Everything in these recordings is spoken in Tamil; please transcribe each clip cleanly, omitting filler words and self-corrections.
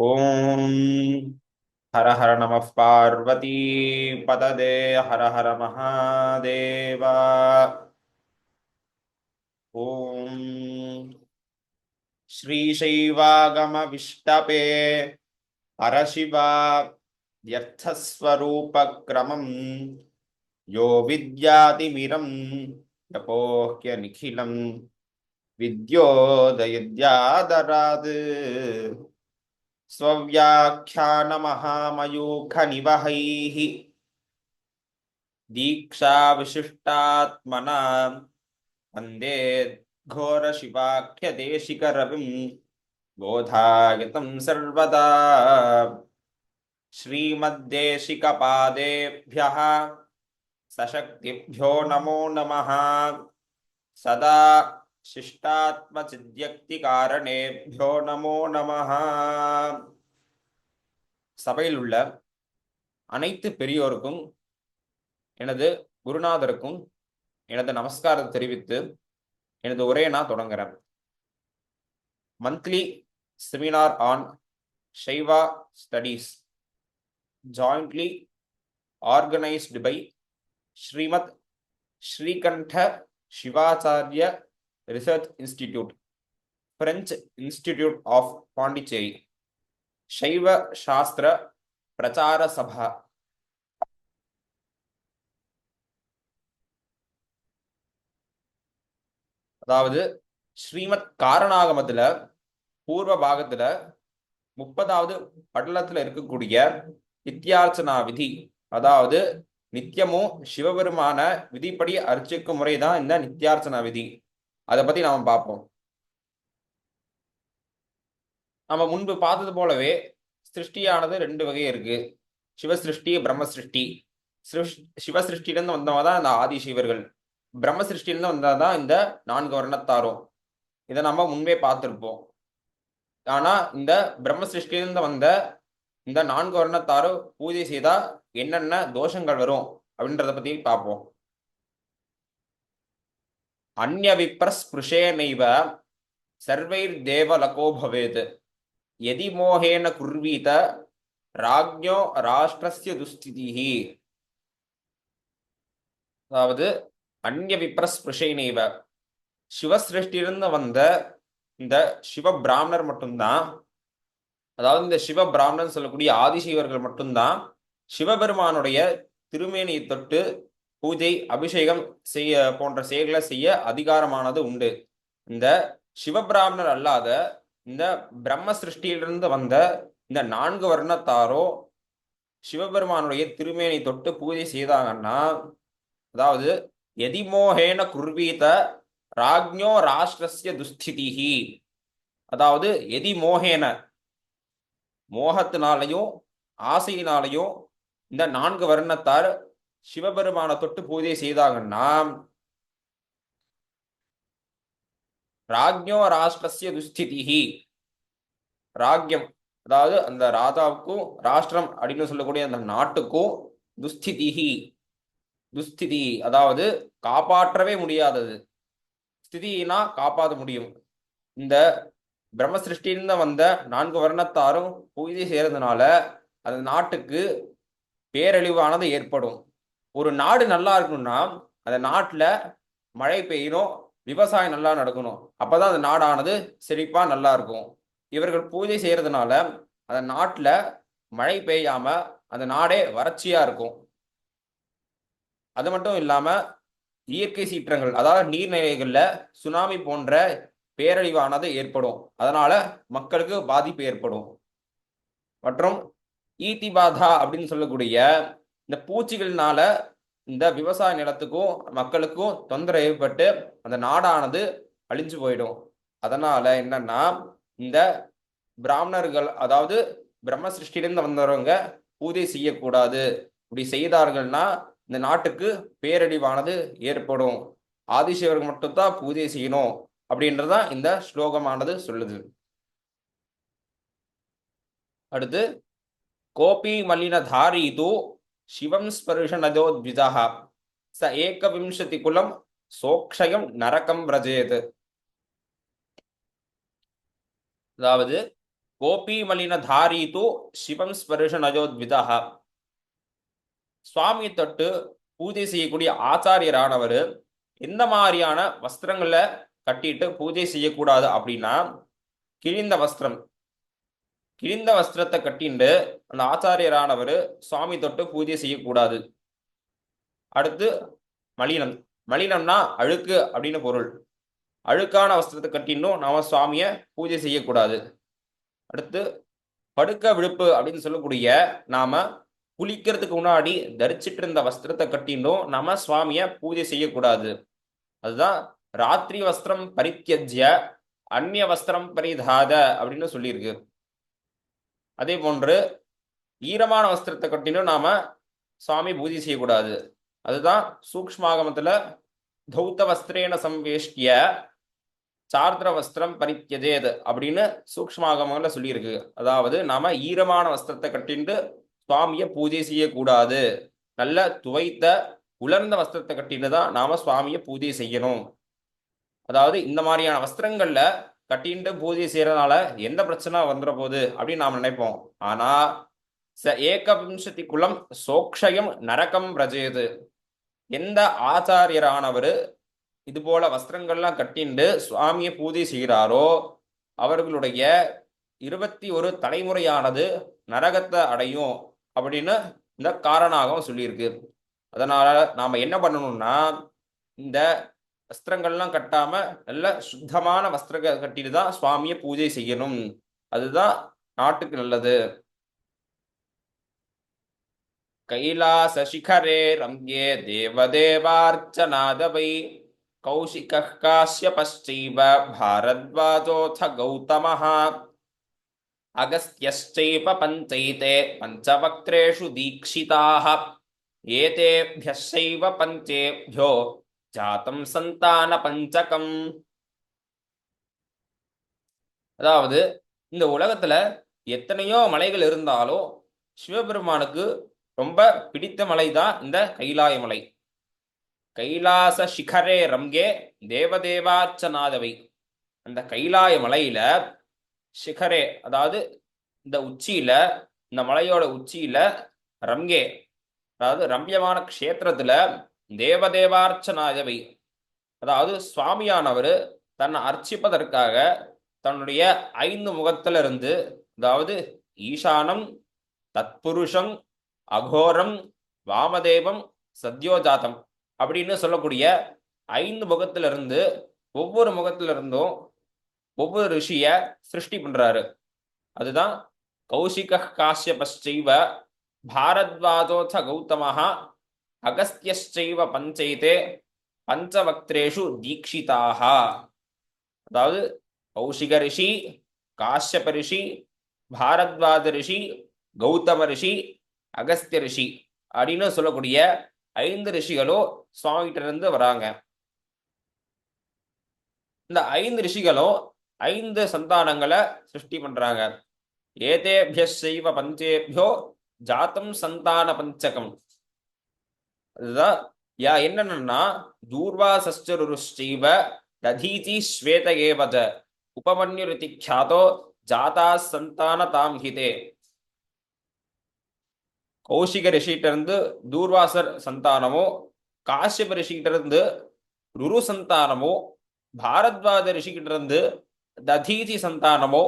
ஓம் ஹர ஹர நம பார்வதி பததே ஹர ஹர மகாதேவா. ஓம் ஸ்ரீசைவாகம விஷ்டபே பரசிவா யர்த்தஸ்வரூபக்ரமம் யோ வித்யாதிமிரம் யபோஹ்ய நிகிலம் வித்யோதயத்யாதராத் स्वव्याख्यानमहामयूखनिवहैः दीक्षाविशिष्टात्मना वन्दे घोरशिवाख्यदेशिकरविं बोधायतं सर्वदा। श्रीमद्देशिकपादेभ्यः सशक्तिभ्यो नमो नमः। सदा शिष्टात्मचिद्यक्तिकारणेभ्यो नमो नमः. சபையில் உள்ள அனைத்து பெரியோருக்கும் எனது குருநாதருக்கும் எனது நமஸ்காரத்தை தெரிவித்து எனது உரையை நான் தொடங்குறேன். Monthly seminar on Shaiva studies jointly organised by Srimat Srikanta Shivacharya research institute, French institute of Pondicherry, Saiva Sastra பிரச்சார சபா. அதாவது ஸ்ரீமத் காரணாகமத்துல பூர்வ பாகத்துல 30வது படலத்துல இருக்கக்கூடிய நித்யார்ச்சனா விதி, அதாவது நித்தியமும் சிவபெருமான விதிப்படி அர்ச்சிக்கும் முறைதான் இந்த நித்யார்ச்சனா விதி. அதை பத்தி நாம பார்ப்போம். நம்ம முன்பு பார்த்தது போலவே சிருஷ்டியானது 2 வகை இருக்கு. சிவசிருஷ்டி, பிரம்ம சிருஷ்டி. சிவசிருஷ்டியிலிருந்து வந்தவங்க தான் இந்த ஆதி சிவர்கள். பிரம்ம சிருஷ்டியிலிருந்து வந்ததான் இந்த 4 வர்ணத்தாரும். இதை நம்ம முன்பே பார்த்திருப்போம். ஆனா இந்த பிரம்ம சிருஷ்டியிலிருந்து வந்த இந்த 4 வர்ணத்தாரும் பூஜை செய்தா என்னென்ன தோஷங்கள் வரும் அப்படின்றத பத்தி பார்ப்போம். அந்ய விப்ரஸ்பிருஷேனைவ சர்வைர் தேவலகோ பவேத் யதி மோகேன குர்வீத ராஜ்ஞோ ராஷ்டிரஸ்ய துஸ்திதிஹி. அதாவது அந்ய விப்ரஸ்பிருஷேனைவ சிவசிருஷ்டியிலிருந்து வந்த இந்த சிவ பிராமணர் மட்டும்தான், அதாவது இந்த சிவ பிராமணன் சொல்லக்கூடிய ஆதிசிவர்கள் மட்டும்தான் சிவபெருமானுடைய திருமேனியை தொட்டு பூஜை அபிஷேகம் செய்ய போன்ற செயல்களை செய்ய அதிகாரமானது உண்டு. இந்த சிவபிராமணர் அல்லாத இந்த பிரம்ம சிருஷ்டியிலிருந்து வந்த இந்த 4 வர்ணத்தாரோ சிவபெருமானுடைய திருமேனி தொட்டு பூஜை செய்தாங்கன்னா, அதாவது எதிமோகேன குர்வீத ராஜ்ஞோ ராஷ்டிரஸ்ய துஸ்திதிஹி, அதாவது எதி மோகேன மோகத்தினாலையும் ஆசையினாலையும் இந்த 4 வர்ணத்தார் சிவபெருமான தொட்டு பூஜை செய்தாங்கன்னா ராஜ்ஞோ ராஷ்டிரஸ்ய துஸ்திதிஹி, ராஜ்யம் அதாவது அந்த ராஜாவுக்கும் ராஷ்டிரம் அப்படின்னு சொல்லக்கூடிய அந்த நாட்டுக்கும் துஸ்திதிஹி, துஸ்திதி அதாவது காப்பாற்றவே முடியாதது, ஸ்திதினா காப்பாற்ற முடியும். இந்த பிரம்ம சிருஷ்டியிலிருந்து வந்த 4 வர்ணத்தாரும் பூஜை செய்யறதுனால அந்த நாட்டுக்கு பேரழிவானது ஏற்படும். ஒரு நாடு நல்லா இருக்கணும்னா அந்த நாட்டுல மழை பெய்யணும், விவசாயம் நல்லா நடக்கணும், அப்பதான் அந்த நாடானது செழிப்பா நல்லா இருக்கும். இவர்கள் பூஜை செய்யறதுனால அந்த நாட்டுல மழை பெய்யாம அந்த நாடே வறட்சியா இருக்கும். அது மட்டும் இல்லாம இயற்கை சீற்றங்கள், அதாவது நீர்நிலைகள்ல சுனாமி போன்ற பேரழிவானது ஏற்படும். அதனால மக்களுக்கு பாதிப்பு ஏற்படும். மற்றும் ஈட்டி பாதா அப்படின்னு சொல்லக்கூடிய இந்த பூச்சிகள்னால இந்த விவசாய நிலத்துக்கும் மக்களுக்கும் தொந்தரவு ஏற்பட்டு அந்த நாடானது அழிஞ்சு போயிடும். அதனால என்னன்னா இந்த பிராமணர்கள், அதாவது பிரம்ம சிருஷ்டியிலிருந்து வந்தவங்க பூஜை செய்யக்கூடாது. இப்படி செய்தார்கள்னா இந்த நாட்டுக்கு பேரழிவானது ஏற்படும். ஆதிசிவர்கள் மட்டும்தான் பூஜை செய்யணும் அப்படின்றதான் இந்த ஸ்லோகமானது சொல்லுது. அடுத்து கோபி மலின தாரீது சிவம் ஸ்பர்ஷனதோ த்விஜா ச ஏகவிம்சதி குலம் சோக்ஷயம் நரகம் விரஜேத். அதாவது கோபி மலின தாரி தூ சிவம் ஸ்பர்ஷ நயோத்விதா. சுவாமியை தொட்டு பூஜை செய்யக்கூடிய ஆச்சாரியரானவர் எந்த மாதிரியான வஸ்திரங்களை கட்டிட்டு பூஜை செய்யக்கூடாது அப்படின்னா, கிழிந்த வஸ்திரம், கிழிந்த வஸ்திரத்தை கட்டிண்டு அந்த ஆச்சாரியரானவர் சுவாமி தொட்டு பூஜை செய்யக்கூடாது. அடுத்து மலினம், மலினம்னா அழுக்கு அப்படின்னு பொருள். அழுக்கான வஸ்திரத்தை கட்டின்னும் நாம சுவாமியை பூஜை செய்யக்கூடாது. அடுத்து படுக்க விழுப்பு அப்படின்னு சொல்லக்கூடிய நாம குளிக்கிறதுக்கு முன்னாடி தரிச்சிட்டு இருந்த வஸ்திரத்தை கட்டின்னும் நாம சுவாமிய பூஜை செய்யக்கூடாது. அதுதான் ராத்திரி வஸ்திரம் பரித்தியஜ்ய அந்நிய வஸ்திரம் பரிதாத அப்படின்னு சொல்லியிருக்கு. அதே போன்று ஈரமான வஸ்திரத்தை கட்டினும் நாம சுவாமி பூஜை செய்யக்கூடாது. அதுதான் சூக்ஷ்மாகமத்துல தௌத்த வஸ்திரேன சம்வேஷ்டிய சார்திர வஸ்திரம் பரித்தியஜேத் அப்படின்னு சூக்ஷ்மாகமங்கள்ல சொல்லியிருக்கு. அதாவது நாம ஈரமான வஸ்திரத்தை கட்டிண்டு சுவாமிய பூஜை செய்யக்கூடாது. நல்ல துவைத்த உலர்ந்த வஸ்திரத்தை கட்டின்னு தான் நாம சுவாமிய பூஜை செய்யணும். அதாவது இந்த மாதிரியான வஸ்திரங்கள்ல கட்டிண்டு பூஜை செய்யறதுனால எந்த பிரச்சனை வந்துட போகுது அப்படின்னு நாம் நினைப்போம். ஆனா ச ஏகவிம்சதி குலம் சோக்ஷயம் நரகம் பிரஜேது. எந்த ஆச்சாரியரானவர் இது போல வஸ்திரங்கள்லாம் கட்டிண்டு சுவாமியை பூஜை செய்கிறாரோ அவர்களுடைய 21 தலைமுறையானது நரகத்தை அடையும் அப்படின்னு இந்த காரணாகம் சொல்லியிருக்கு. அதனால நாம என்ன பண்ணணும்னா, இந்த வஸ்திரங்கள்லாம் கட்டாம நல்ல சுத்தமான வஸ்திரங்கள் கட்டிட்டு தான் சுவாமியை பூஜை செய்யணும். அதுதான் நாட்டுக்கு நல்லது. கைலாச சிகரே ரம்யே தேவதேவார்ச்சனாதவை கௌஷிகः காஸ்யபश्चैव भारद्वाजोऽथ गौतमः अगस्त्यश्चैव पञ्चैते पञ्चवक्त्रेषु दीक्षिताः एतेभ्यश्चैव पञ्चेभ्यो जातं சந்தான பஞ்சகம். அதாவது இந்த உலகத்துல எத்தனையோ மலைகள் இருந்தாலும் சிவபெருமானுக்கு ரொம்ப பிடித்த மலை தான் இந்த கைலாய மலை. கைலாச சிகரே ரம்கே தேவதேவார்ச்சனாதவை. அந்த கைலாய மலையில சிகரே அதாவது இந்த உச்சியில, இந்த மலையோட உச்சியில ரம்கே அதாவது ரம்யமான க்ஷேத்திரத்துல தேவதேவார்ச்சனாதவை அதாவது சுவாமியானவர் தன்னை அர்ச்சிப்பதற்காக தன்னுடைய 5 முகத்துல இருந்து, அதாவது ஈசானம், தத்புருஷம், அகோரம், வாமதேவம், சத்யோஜாதம் அப்படின்னு சொல்லக்கூடிய 5 முகத்திலிருந்து ஒவ்வொரு முகத்திலிருந்தும் ஒவ்வொரு ரிஷிய சிருஷ்டி பண்றாரு. அதுதான் கௌஷிக காஸ்யபश्चैव भारद्वाजोऽथ गौतमः अगस्त्यश्चैव पञ्चैते பஞ்சவக்திரேஷு தீக்ஷிதாக. அதாவது கௌஷிக ரிஷி, காஷ்யப ரிஷி, பாரத்வாஜ ரிஷி, கௌதம ரிஷி, அகஸ்திய ரிஷி அப்படின்னு சொல்லக்கூடிய 5 ரிஷிகளும் சுவாமிகிட்ட இருந்து வராங்க. இந்த 5 ரிஷிகளும் 5 சந்தானங்களை சிருஷ்டி பண்றாங்க. ஏதேபியஸ்சைவ பஞ்சேபியோ ஜாத்தம் சந்தான பஞ்சகம். அதுதான் என்னன்னா தூர்வாசஸ்சருஷ்சைவ ததீதி ஸ்வேத ஏவஜ உபமன்யுரிதி க்யாதோ ஜாதா சந்தான தாம் ஹிதே. கௌஷிக ரிஷிகிட்ட இருந்து தூர்வாசர் சந்தானமோ, காஷ்யப ரிஷிகிட்ட இருந்து ருரு சந்தானமோ, பாரத்வாஜ ரிஷிகிட்ட இருந்து ததீதி சந்தானமோ,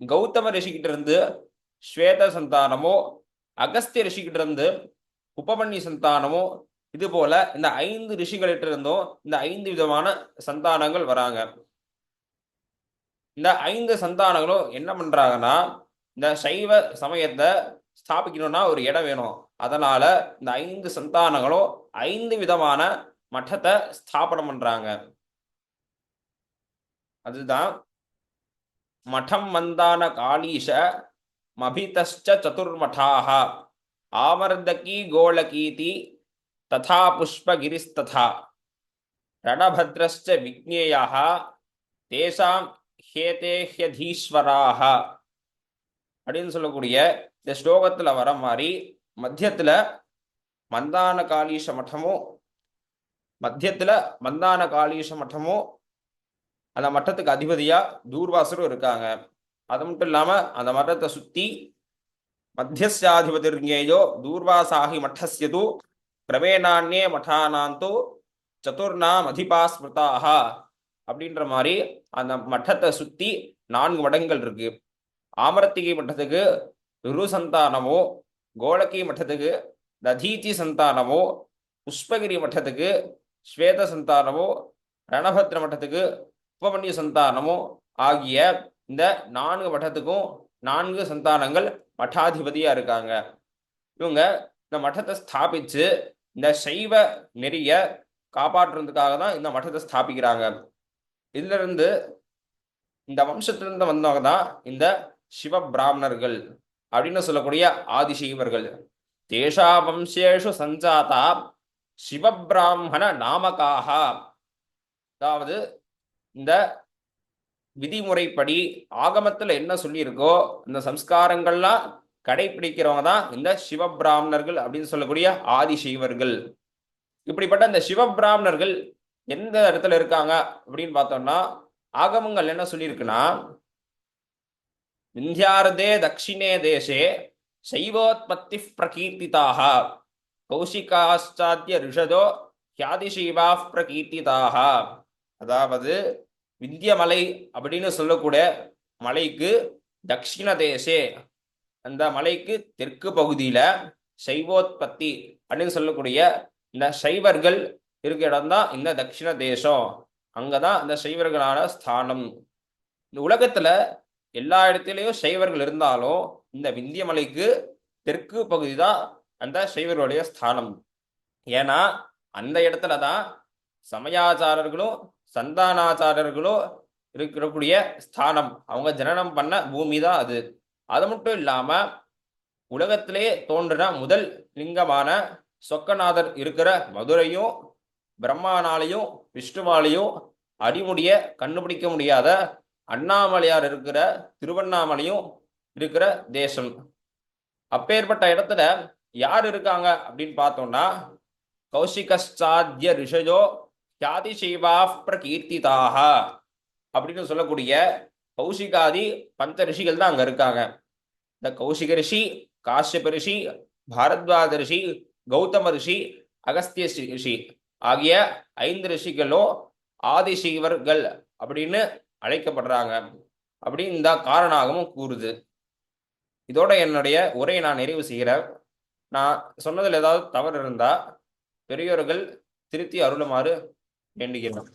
கௌதம ரிஷிகிட்ட இருந்து ஸ்வேத சந்தானமோ, அகஸ்திய ரிஷிகிட்ட இருந்து உபமன்யு சந்தானமோ, இது போல இந்த 5 ரிஷிகளிட்ட இருந்தும் இந்த 5 விதமான சந்தானங்கள் வராங்க. இந்த 5 சந்தானங்களும் என்ன பண்றாங்கன்னா, இந்த சைவ சமயத்தை ஸ்தாபிக்கணும்னா ஒரு இடம் வேணும். அதனால இந்த 5 சந்தானங்களும் 5 விதமான மட்டத்தை ஸ்தாபனம் பண்றாங்க. அதுதான் மடம் மந்தான காளீஷ மபிதஸ்ச சதுர்மடாஹ ஆவர்தகி கோலகீதி ததா புஷ்பகிரிஸ்ததா ரணபத்ரஸ்ச விக்னேயः தேசாம் ஹேதேஹ்யதீஸ்வராஹ அப்படின்னு சொல்லக்கூடிய இந்த ஸ்லோகத்துல வர மாதிரி மத்தியத்துல மந்தான காளீஷ மட்டமும் அந்த மட்டத்துக்கு அதிபதியா தூர்வாசரும் இருக்காங்க. அது மட்டும் இல்லாம அந்த மட்டத்தை சுத்தி மத்தியஸ்யாதிபதிர்ஞேயோ தூர்வாசாகி மட்டஸ்யது கிரமேணான்யே மட்டானாந்தோ சதுர்ணாம் அதிபா ஸ்மிருதாக அப்படின்ற மாதிரி அந்த மட்டத்தை சுத்தி 4 மடங்கள் இருக்கு. ஆமர்த்திகை மட்டத்துக்கு ருரு சந்தானமோ, கோலக்கி மட்டத்துக்கு ததீச்சி சந்தானமோ, புஷ்பகிரி மட்டத்துக்கு ஸ்வேத சந்தானமோ, ரணபத்ர மட்டத்துக்கு உபமன்யு சந்தானமோ ஆகிய இந்த 4 மட்டத்துக்கும் 4 சந்தானங்கள் மட்டாதிபதியா இருக்காங்க. இவங்க இந்த மட்டத்தை ஸ்தாபிச்சு இந்த சைவ நெறிய காப்பாற்றுறதுக்காக தான் இந்த மட்டத்தை ஸ்தாபிக்கிறாங்க. இதுல இருந்து இந்த வம்சத்திலிருந்து வந்தவங்க தான் இந்த சிவ பிராமணர்கள் அப்படின்னு சொல்லக்கூடிய ஆதிசைவர்கள். தேஷா வம்சேஷு சஞ்சாதா சிவபிராமண நாமகாக, அதாவது இந்த விதிமுறைப்படி ஆகமத்துல என்ன சொல்லியிருக்கோ அந்த சம்ஸ்காரங்கள்லாம் கடைபிடிக்கிறவங்க தான் இந்த சிவபிராமணர்கள் அப்படின்னு சொல்லக்கூடிய ஆதிசைவர்கள். இப்படிப்பட்ட இந்த சிவபிராமணர்கள் எந்த இடத்துல இருக்காங்க அப்படின்னு பார்த்தோம்னா, ஆகமங்கள் என்ன சொல்லியிருக்குன்னா, விந்தியார்தே தட்சிணே தேசே சைவோத்பத்தி பிரகீர்த்திதாக கௌசிகாச்சாத்திய ரிஷதோ ஹியாதிசைவா பிரகீர்த்திதாக. அதாவது விந்தியமலை அப்படின்னு சொல்லக்கூடிய மலைக்கு தட்சிண தேசே, அந்த மலைக்கு தெற்கு பகுதியில சைவோத்பத்தி அப்படின்னு சொல்லக்கூடிய இந்த சைவர்கள் இருக்க இடம் தான் இந்த தட்சிண தேசம். அங்கதான் இந்த சைவர்களான ஸ்தானம். இந்த உலகத்துல எல்லா இடத்துலயும் சைவர்கள் இருந்தாலும் இந்த விந்தியமலைக்கு தெற்கு பகுதி தான் அந்த சைவர்களுடைய ஸ்தானம். ஏன்னா அந்த இடத்துலதான் சமயாச்சாரர்களும் சந்தானாச்சாரர்களும் இருக்கக்கூடிய ஸ்தானம். அவங்க ஜனனம் பண்ண பூமி தான் அது. அது மட்டும் இல்லாம உலகத்திலே தோன்றின முதல் லிங்கமான சொக்கநாதர் இருக்கிற மதுரையும் பிரம்மானாலையும் விஷ்ணுவாலையும் அடிமுடிய கண்டுபிடிக்க முடியாத அண்ணாமலையார் இருக்கிற திருவண்ணாமலையும் இருக்கிற தேசம். அப்பேற்பட்ட இடத்துல யார் இருக்காங்க அப்படின்னு பார்த்தோம்னா, கௌசிகாச்சாத்ய ரிஷஜோ ஹியாதிசைவா பிரகீர்த்திதாக அப்படின்னு சொல்லக்கூடிய கௌசிகாதி பஞ்ச ரிஷிகள் தான் அங்க இருக்காங்க. இந்த கௌசிக ரிஷி, காஷ்யப ரிஷி, பாரத்வாஜ ரிஷி, கௌதம ரிஷி, அகஸ்திய ரிஷி ஆகிய 5 ரிஷிகளும் ஆதிசைவர்கள் அப்படின்னு அழைக்கப்படுறாங்க அப்படி இந்த காரணாகமும் கூறுது. இதோட என்னுடைய உரையை நான் நிறைவு செய்கிறேன். நான் சொன்னதில் ஏதாவது தவறு இருந்தா பெரியோர்கள் திருத்தி அருளுமாறு வேண்டுகிறேன்.